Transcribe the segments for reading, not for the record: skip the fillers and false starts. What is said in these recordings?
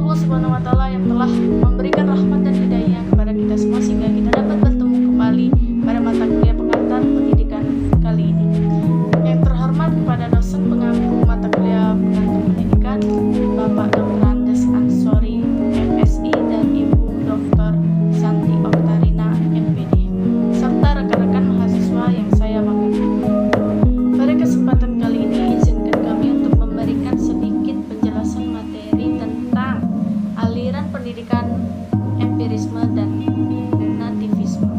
Allah Subhanahu wa Ta'ala yang telah memberikan rahmat dan hidayah kepada kita semua sehingga kita dapat bertemu kembali pada mata kuliah pengantar pendidikan kali ini. Yang terhormat kepada dosen pengampu mata kuliah pengantar pendidikan Bapak Dr. Andes Ansori MSI dan Ibu Dr. Santi Oktarina MPD serta rekan-rekan mahasiswa yang saya banggakan. Pada kesempatan kali ini izinkan kami untuk memberikan sedikit penjelasan materi tentang aliran pendidikan empirisme dan nativisme.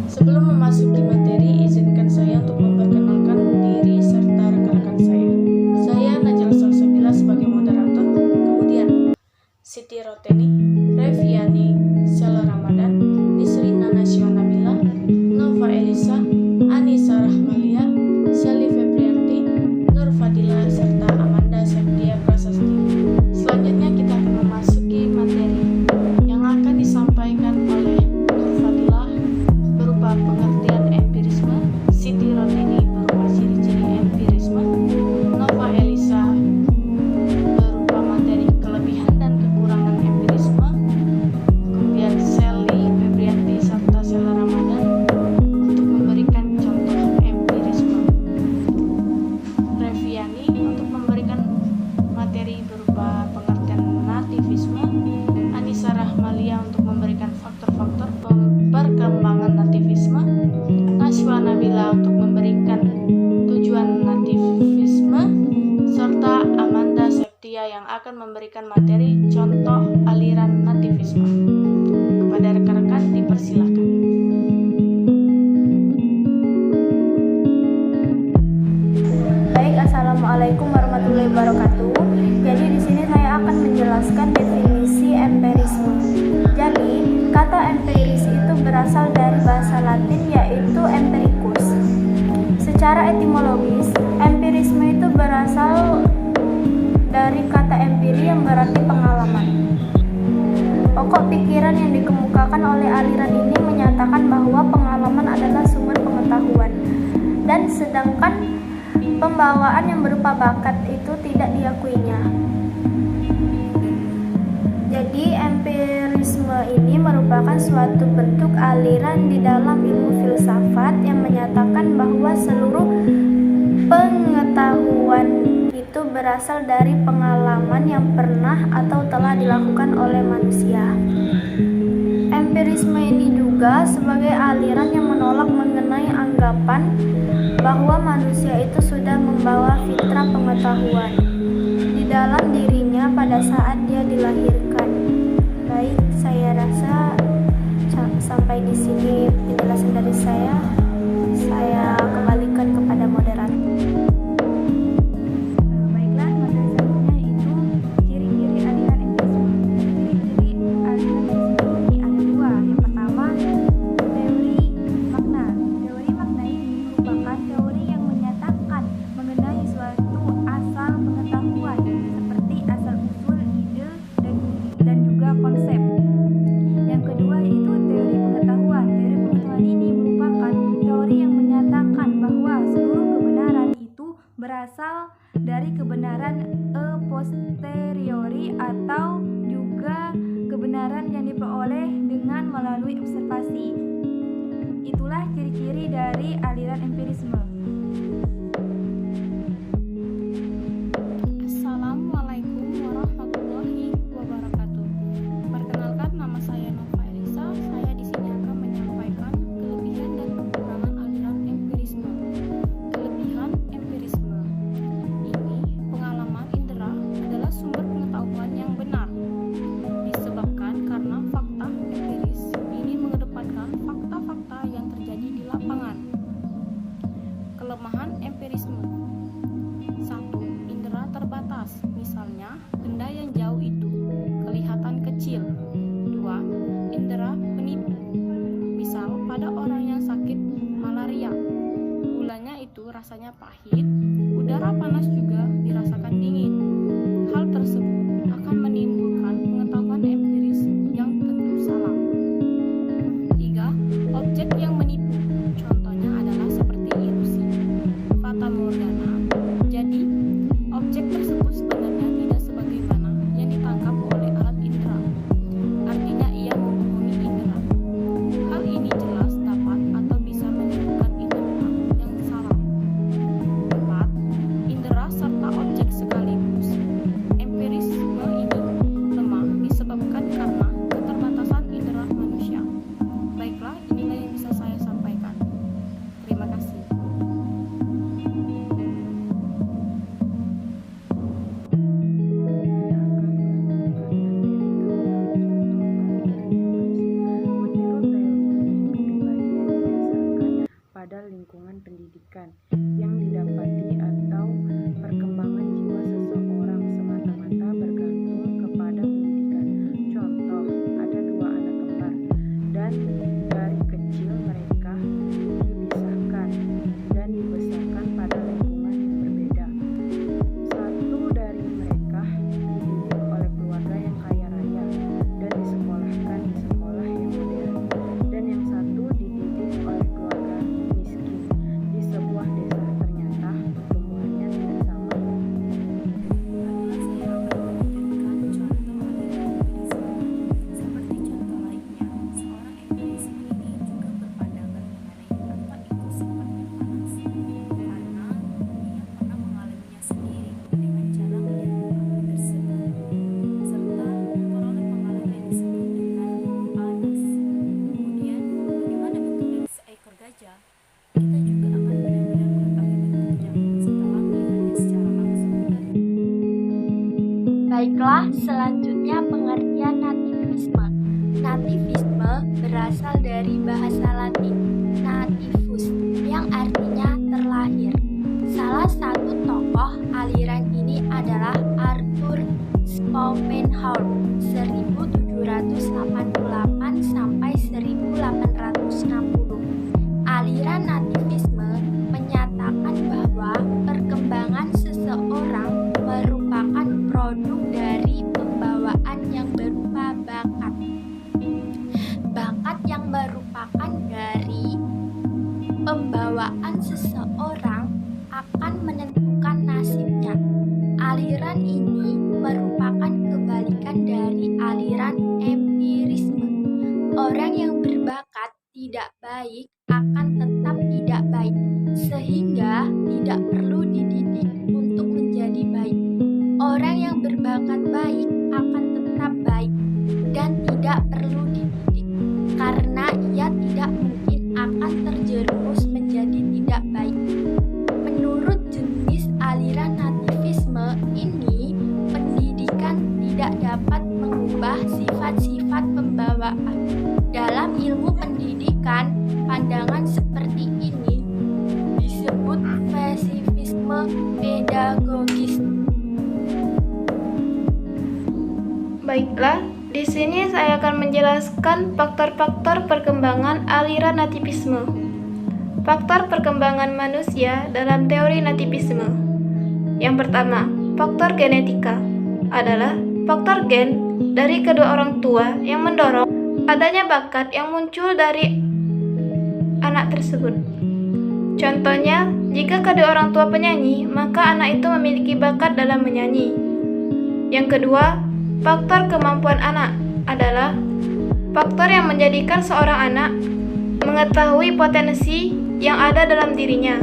Sebelum memasuki materi, izinkan saya untuk memperkenalkan diri serta rekan-rekan saya. Saya Najla Salsabila sebagai moderator, kemudian Siti Roteni, Reviani, Sela Ramadan, Nisrina Nasya Nabila, Nova Elisa, Anissa Rahmalia, Sally Febrianti, Nur Fadila, serta Amanda Septia Prasasti. Selanjutnya kita akan memasuki materi yang akan disampaikan oleh Nur Fadila berupa pengertian empirisme, Siti Roteni berupa ciri-ciri empirisme, Nova Elisa berupa materi kelebihan dan kekurangan empirisme, kemudian Sally Febrianti serta Sela Ramadan untuk memberikan contoh empirisme, Reviani untuk memberikan materi berupa pengertian nativisme, Anissa Rahmalia untuk memberikan faktor-faktor perkembangan nativisme, Nashwa Nabila untuk memberikan tujuan nativisme, serta Amanda Septia yang akan memberikan materi contoh aliran nativisme. Kepada rekan-rekan dipersilakan. Baik, assalamualaikum warahmatullahi wabarakatuh. Jadi di sini saya akan menjelaskan definisi empirisme. Jadi kata empiris itu berasal dari bahasa Latin yaitu empiricus. Secara etimologis, empirisme itu berasal dari kata empiri yang berarti pengalaman. Pokok pikiran yang dikemukakan oleh aliran ini menyatakan bahwa pengalaman adalah sumber pengetahuan, dan sedangkan pembawaan yang berupa bakat itu tidak diakuinya. Jadi empirisme ini merupakan suatu bentuk aliran di dalam ilmu filsafat yang menyatakan bahwa seluruh pengetahuan itu berasal dari pengalaman yang pernah atau telah dilakukan oleh manusia. Empirisme ini juga sebagai aliran yang menolak mengenai anggapan bahwa manusia itu sudah membawa fitrah pengetahuan di dalam dirinya pada saat dia dilahirkan. Baik, saya rasa sampai di sini penjelasan dari saya. Saya kembalikan kepada moderator. Baiklah, materi selanjutnya itu ciri-ciri aliran empirisme. Ciri-ciri aliran empirisme ini ada dua. Yang pertama, teori makna. Teori makna ini merupakan teori yang menyatakan mengenai suatu asal pengetahuan seperti asal usul, ide, dan juga konsep. Yang kedua yaitu teori pengetahuan. Teori pengetahuan ini merupakan teori yang menyatakan bahwa seluruh kebenaran itu berasal dari kebenaran a posteriori atau juga kebenaran yang diperoleh dengan melalui observasi. Itulah ciri-ciri dari aliran empirisme. Assalamualaikum warahmatullahi wabarakatuh. Perkenalkan, nama saya Nova Elisa. Saya di sini akan menyampaikan kelebihan dan kekurangan aliran empirisme. Kelebihan empirisme ini, pengalaman indera adalah sumber pengetahuan yang benar. Disebabkan karena fakta empiris ini mengedepankan fakta-fakta yang terjadi di lapangan. Kelemahan empirisme: 1. Indera terbatas, misalnya benda yang jauh itu kelihatan kecil. 2. Indera penipu, misal pada orang yang sakit malaria, gulanya itu rasanya pahit, udara panas juga dirasakan dingin. Hal tersebut akan menimbulkan pengetahuan empiris yang tentu salah. 3. Objek yang menipu, contohnya adalah seperti ilusi, fata morgana. Jadi, objek tersebut sebenarnya tidak sebagaimana yang Nativisme berasal dari bahasa Latin nativus yang artinya terlahir. Salah satu tokoh aliran ini adalah Arthur Schopenhauer 1788 sampai 1860. Aliran nativisme menyatakan bahwa perkembangan seseorang merupakan produk dari pembawaan yang berupa bakat. Bakat yang merupakan dari pembawaan seseorang akan menentukan nasibnya. Aliran ini merupakan kebalikan dari aliran empirisme. Orang yang berbakat tidak baik akan tetap tidak baik, sehingga tidak perlu dididik untuk menjadi baik. Orang yang berbakat baik akan tetap baik dan tidak perlu dididik, karena ia tidak mungkin akan terjerumus menjadi tidak baik. Menurut jenis aliran nativisme ini, pendidikan tidak dapat mengubah sifat-sifat pembawaan. Dalam ilmu pendidikan, pandangan seperti ini disebut spesifisme pedagogis. Baiklah, di sini saya akan menjelaskan faktor-faktor perkembangan aliran nativisme. Faktor perkembangan manusia dalam teori nativisme. Yang pertama, faktor genetika adalah faktor gen dari kedua orang tua yang mendorong adanya bakat yang muncul dari anak tersebut. Contohnya, jika kedua orang tua penyanyi, maka anak itu memiliki bakat dalam menyanyi. Yang kedua, faktor kemampuan anak adalah faktor yang menjadikan seorang anak mengetahui potensi yang ada dalam dirinya.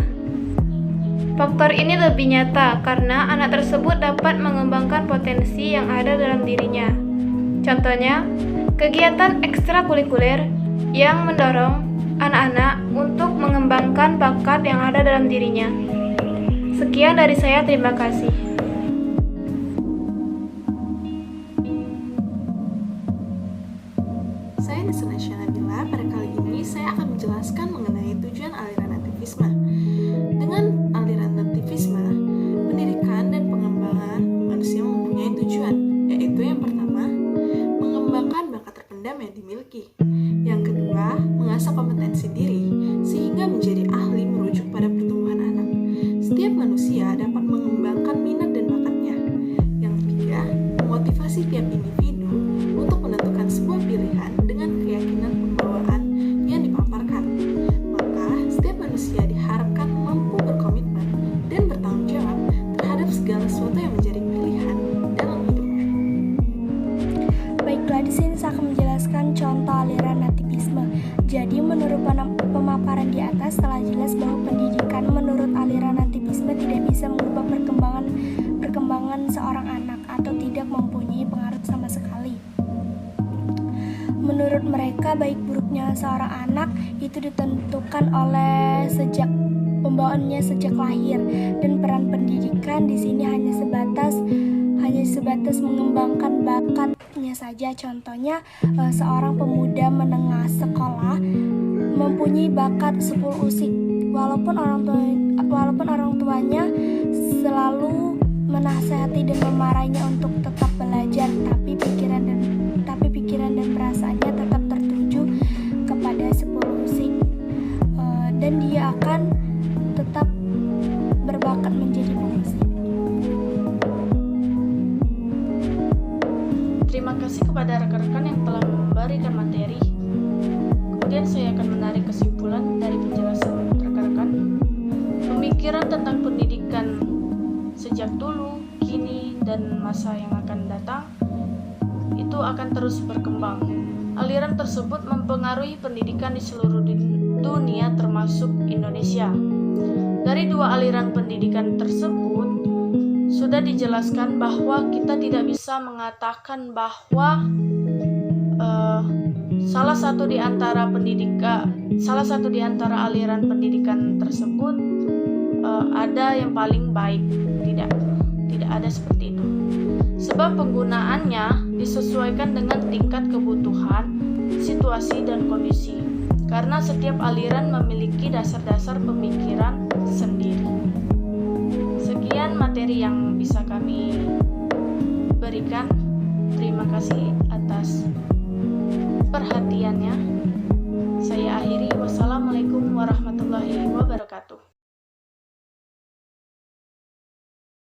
Faktor ini lebih nyata karena anak tersebut dapat mengembangkan potensi yang ada dalam dirinya. Contohnya, kegiatan ekstrakurikuler yang mendorong anak-anak untuk mengembangkan bakat yang ada dalam dirinya. Sekian dari saya, terima kasih. Saya Destination Nabila. Pada kali ini saya akan menjelaskan mengenai tujuan aliran nativisme. Dengan aliran nativisme, pendidikan dan pengembangan manusia mempunyai tujuan, yaitu yang pertama, mengembangkan bakat terpendam yang dimiliki. Yang kedua, mengasah kompetensi diri sehingga menjadi ahli merujuk pada pertumbuhan anak. Setiap manusia dapat mengembangkan minat dan bakatnya. Yang ketiga, memotivasi tiap individu untuk menentukan sebuah pilihan dengan keyakinan pembawaan yang dipaparkan. Maka, setiap manusia diharapkan mampu berkomitmen dan bertanggung jawab terhadap segala sesuatu yang menjadi pilihan dalam hidupnya. Baiklah, di sini saya akan menjelaskan contoh aliran nativisme. Jadi, menurut pemaparan di atas telah jelas bahwa pendidikan menurut aliran nativisme tidak bisa mengubah perkembangan seorang anak atau tidak mempunyai pengaruh sama sekali. Menurut mereka, baik buruknya seorang anak itu ditentukan oleh pembawaannya sejak lahir, dan peran pendidikan di sini hanya sebatas mengembangkan bakatnya saja. Contohnya, seorang pemuda menengah sekolah mempunyai bakat 10 usik, walaupun orang tuanya selalu menasihati dan memarahinya untuk tetap belajar, tapi pikiran dan perasaannya tetap tertuju kepada 10 usik, dan dia akan tetap berbakat menjadi pemusik. Terima kasih kepada rekan-rekan yang telah memberikan materi. Kemudian saya akan menarik kesimpulan dari penjelasan rekan-rekan. Pemikiran tentang pendidikan sejak dulu, kini, dan masa yang akan datang itu akan terus berkembang. Aliran tersebut mempengaruhi pendidikan di seluruh dunia termasuk Indonesia. Dari dua aliran pendidikan tersebut sudah dijelaskan bahwa kita tidak bisa mengatakan bahwa salah satu di antara aliran pendidikan tersebut ada yang paling baik. Tidak ada seperti itu. Sebab penggunaannya disesuaikan dengan tingkat kebutuhan, situasi, dan kondisi. Karena setiap aliran memiliki dasar-dasar pemikiran sendiri. Sekian materi yang bisa kami berikan. Terima kasih atas perhatiannya. Saya akhiri. Wassalamualaikum warahmatullahi wabarakatuh.